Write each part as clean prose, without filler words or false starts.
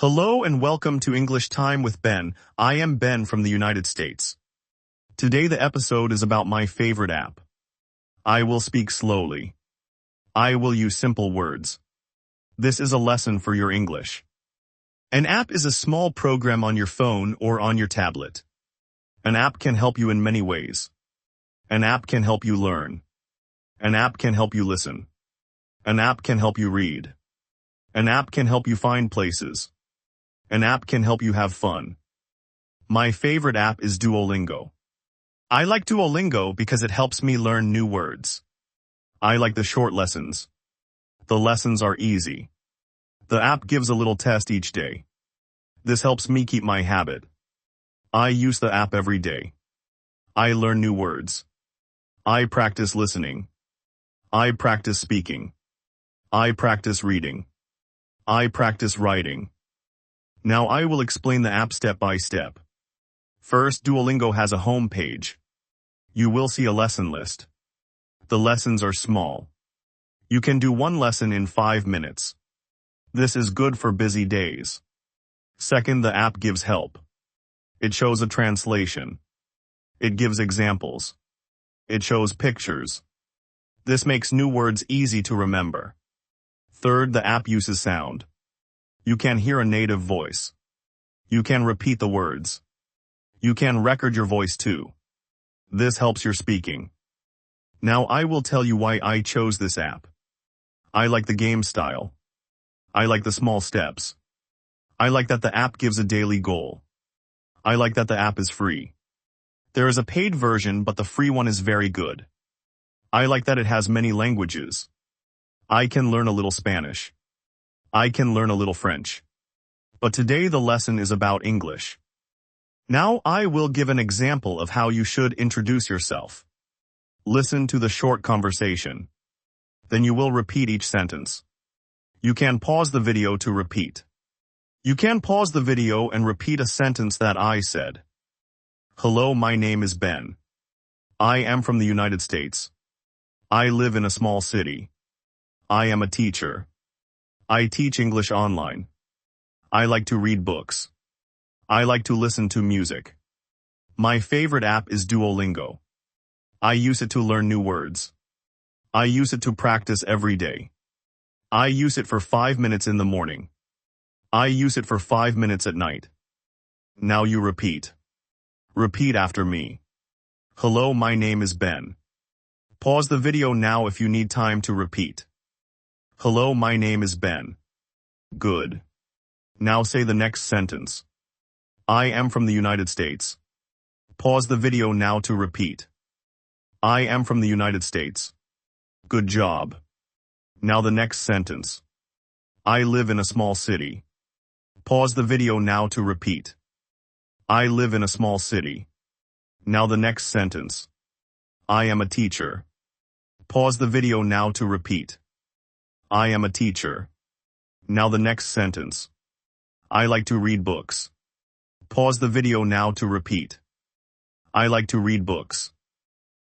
Hello and welcome to English Time with Ben. I am Ben from the United States. Today the episode is about my favorite app. I will speak slowly. I will use simple words. This is a lesson for your English. An app is a small program on your phone or on your tablet. An app can help you in many ways. An app can help you learn. An app can help you listen. An app can help you read. An app can help you find places. An app can help you have fun. My favorite app is Duolingo. I like Duolingo because it helps me learn new words. I like the short lessons. The lessons are easy. The app gives a little test each day. This helps me keep my habit. I use the app every day. I learn new words. I practice listening. I practice speaking. I practice reading. I practice writing. Now I will explain the app step by step. First, Duolingo has a home page. You will see a lesson list. The lessons are small. You can do one lesson in 5 minutes. This is good for busy days. Second, the app gives help. It shows a translation. It gives examples. It shows pictures. This makes new words easy to remember. Third, the app uses sound. You can hear a native voice. You can repeat the words. You can record your voice too. This helps your speaking. Now I will tell you why I chose this app. I like the game style. I like the small steps. I like that the app gives a daily goal. I like that the app is free. There is a paid version, but the free one is very good. I like that it has many languages. I can learn a little Spanish. I can learn a little French. But today the lesson is about English. Now I will give an example of how you should introduce yourself. Listen to the short conversation. Then you will repeat each sentence. You can pause the video to repeat. You can pause the video and repeat a sentence that I said. Hello, my name is Ben. I am from the United States. I live in a small city. I am a teacher. I teach English online. I like to read books. I like to listen to music. My favorite app is Duolingo. I use it to learn new words. I use it to practice every day. I use it for 5 minutes in the morning. I use it for 5 minutes at night. Now you repeat. Repeat after me. Hello, my name is Ben. Pause the video now if you need time to repeat. Hello, my name is Ben. Good. Now say the next sentence. I am from the United States. Pause the video now to repeat. I am from the United States. Good job. Now the next sentence. I live in a small city. Pause the video now to repeat. I live in a small city. Now the next sentence. I am a teacher. Pause the video now to repeat. I am a teacher. Now the next sentence. I like to read books. Pause the video now to repeat. I like to read books.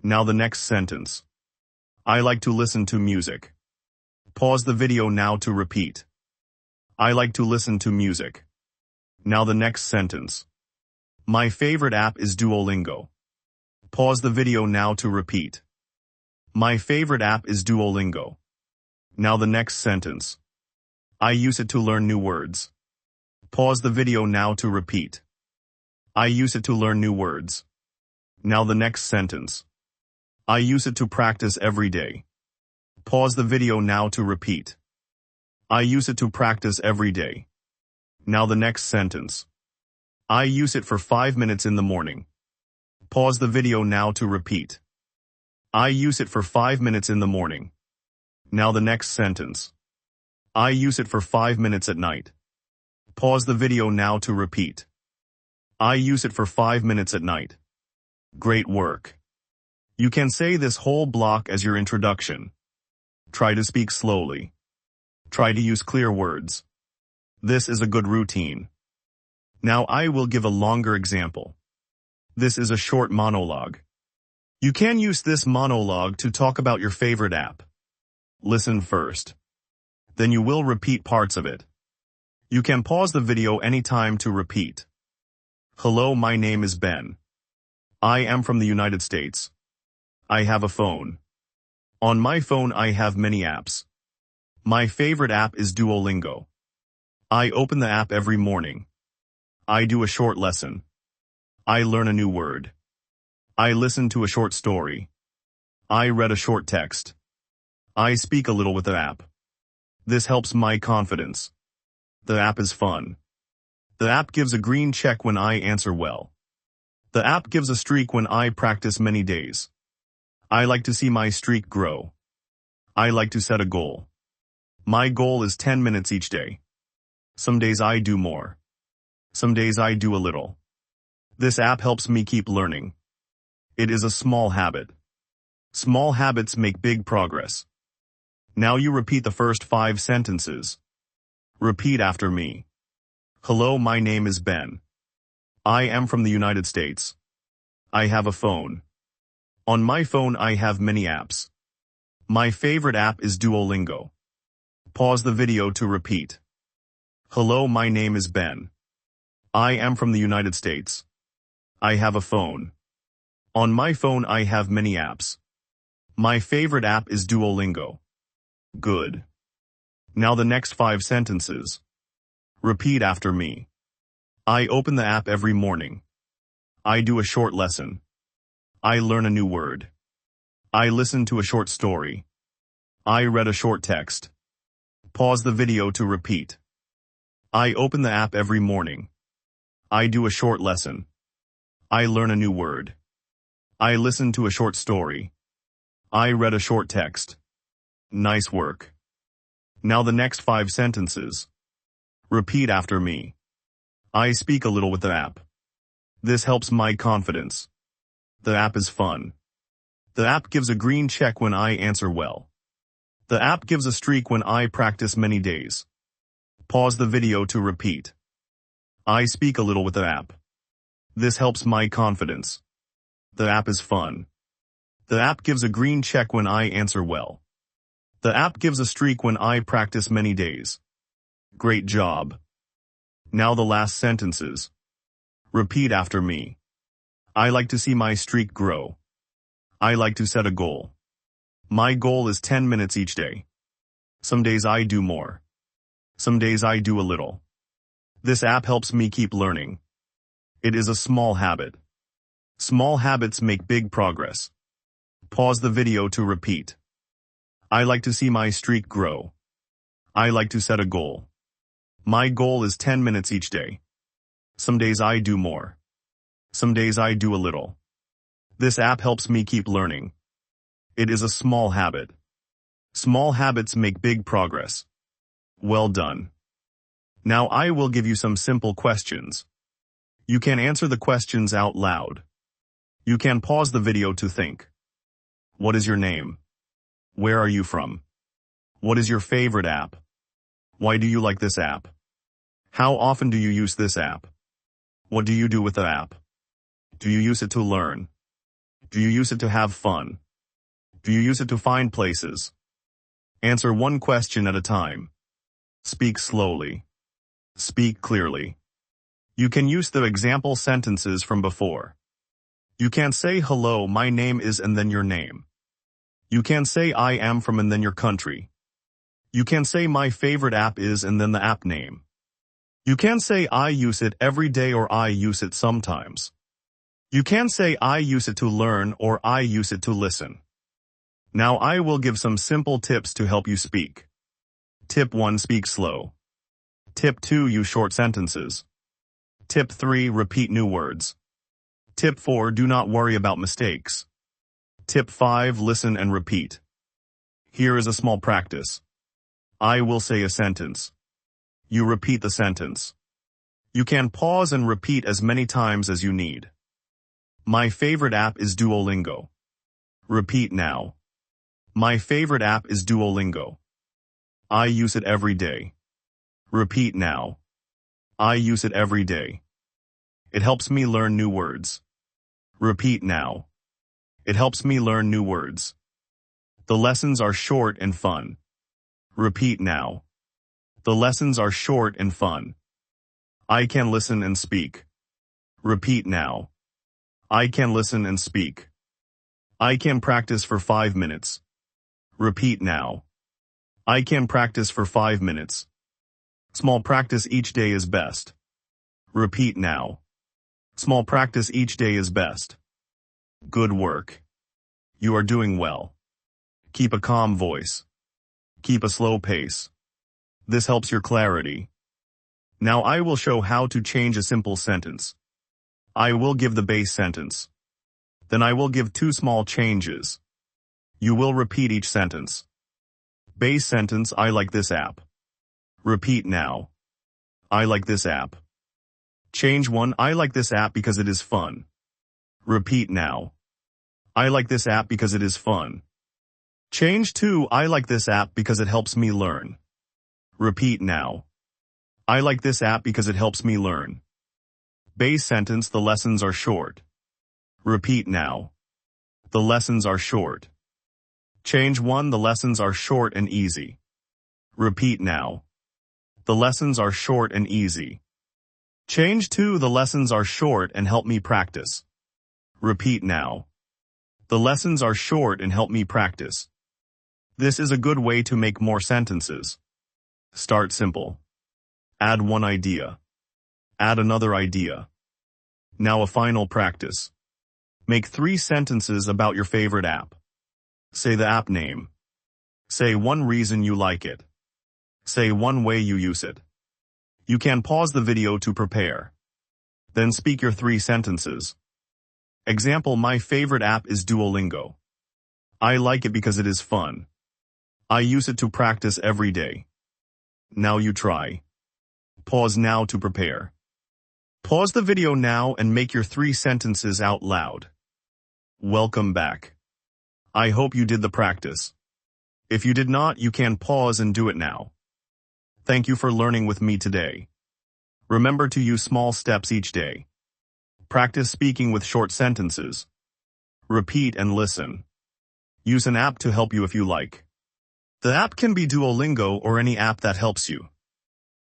Now the next sentence. I like to listen to music. Pause the video now to repeat. I like to listen to music. Now the next sentence. My favorite app is Duolingo. Pause the video now to repeat. My favorite app is Duolingo. Now the next sentence. I use it to learn new words. Pause the video now to repeat. I use it to learn new words. Now the next sentence. I use it to practice every day. Pause the video now to repeat. I use it to practice every day. Now the next sentence. I use it for 5 minutes in the morning. Pause the video now to repeat. I use it for 5 minutes in the morning. Now the next sentence. I use it for 5 minutes at night. Pause the video now to repeat. I use it for 5 minutes at night. Great work. You can say this whole block as your introduction. Try to speak slowly. Try to use clear words. This is a good routine. Now I will give a longer example. This is a short monologue. You can use this monologue to talk about your favorite app. Listen first. Then you will repeat parts of it. You can pause the video anytime to repeat. Hello, my name is Ben. I am from the United States. I have a phone. On my phone I have many apps. My favorite app is Duolingo. I open the app every morning. I do a short lesson. I learn a new word. I listen to a short story. I read a short text. I speak a little with the app. This helps my confidence. The app is fun. The app gives a green check when I answer well. The app gives a streak when I practice many days. I like to see my streak grow. I like to set a goal. My goal is 10 minutes each day. Some days I do more. Some days I do a little. This app helps me keep learning. It is a small habit. Small habits make big progress. Now you repeat the first 5 sentences. Repeat after me. Hello, my name is Ben. I am from the United States. I have a phone. On my phone I have many apps. My favorite app is Duolingo. Pause the video to repeat. Hello, my name is Ben. I am from the United States. I have a phone. On my phone I have many apps. My favorite app is Duolingo. Good. Now the next 5 sentences. Repeat after me. I open the app every morning. I do a short lesson. I learn a new word. I listen to a short story. I read a short text. Pause the video to repeat. I open the app every morning. I do a short lesson. I learn a new word. I listen to a short story. I read a short text. Nice work. Now the next 5 sentences. Repeat after me. I speak a little with the app. This helps my confidence. The app is fun. The app gives a green check when I answer well. The app gives a streak when I practice many days. Pause the video to repeat. I speak a little with the app. This helps my confidence. The app is fun. The app gives a green check when I answer well. The app gives a streak when I practice many days. Great job. Now the last sentences. Repeat after me. I like to see my streak grow. I like to set a goal. My goal is 10 minutes each day. Some days I do more. Some days I do a little. This app helps me keep learning. It is a small habit. Small habits make big progress. Pause the video to repeat. I like to see my streak grow. I like to set a goal. My goal is 10 minutes each day. Some days I do more. Some days I do a little. This app helps me keep learning. It is a small habit. Small habits make big progress. Well done. Now I will give you some simple questions. You can answer the questions out loud. You can pause the video to think. What is your name? Where are you from? What is your favorite app? Why do you like this app? How often do you use this app? What do you do with the app? Do you use it to learn? Do you use it to have fun? Do you use it to find places? Answer one question at a time. Speak slowly. Speak clearly. You can use the example sentences from before. You can say hello, my name is and then your name. You can say I am from and then your country. You can say my favorite app is and then the app name. You can say I use it every day or I use it sometimes. You can say I use it to learn or I use it to listen. Now I will give some simple tips to help you speak. Tip 1. Speak slow. Tip 2. Use short sentences. Tip 3. Repeat new words. Tip 4. Do not worry about mistakes. Tip 5. Listen and repeat. Here is a small practice. I will say a sentence. You repeat the sentence. You can pause and repeat as many times as you need. My favorite app is Duolingo. Repeat now. My favorite app is Duolingo. I use it every day. Repeat now. I use it every day. It helps me learn new words. Repeat now. It helps me learn new words. The lessons are short and fun. Repeat now. The lessons are short and fun. I can listen and speak. Repeat now. I can listen and speak. I can practice for 5 minutes. Repeat now. I can practice for 5 minutes. Small practice each day is best. Repeat now. Small practice each day is best. Good work. You are doing well. Keep a calm voice. Keep a slow pace. This helps your clarity. Now I will show how to change a simple sentence. I will give the base sentence. Then I will give 2 small changes. You will repeat each sentence. Base sentence, I like this app. Repeat now. I like this app. Change 1, I like this app because it is fun. Repeat now. I like this app because it is fun. Change 2, I like this app because it helps me learn. Repeat now. I like this app because it helps me learn. Base sentence, the lessons are short. Repeat now. The lessons are short. Change 1, the lessons are short and easy. Repeat now. The lessons are short and easy. Change 2, the lessons are short and help me practice. Repeat now. The lessons are short and help me practice. This is a good way to make more sentences. Start simple. Add 1 idea. Add another idea. Now a final practice. Make 3 sentences about your favorite app. Say the app name. Say 1 reason you like it. Say 1 way you use it. You can pause the video to prepare. Then speak your 3 sentences. Example, my favorite app is Duolingo. I like it because it is fun. I use it to practice every day. Now you try. Pause now to prepare. Pause the video now and make your 3 sentences out loud. Welcome back. I hope you did the practice. If you did not, you can pause and do it now. Thank you for learning with me today. Remember to use small steps each day. Practice speaking with short sentences. Repeat and listen. Use an app to help you if you like. The app can be Duolingo or any app that helps you.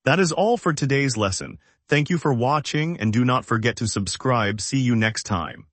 That is all for today's lesson. Thank you for watching and do not forget to subscribe. See you next time.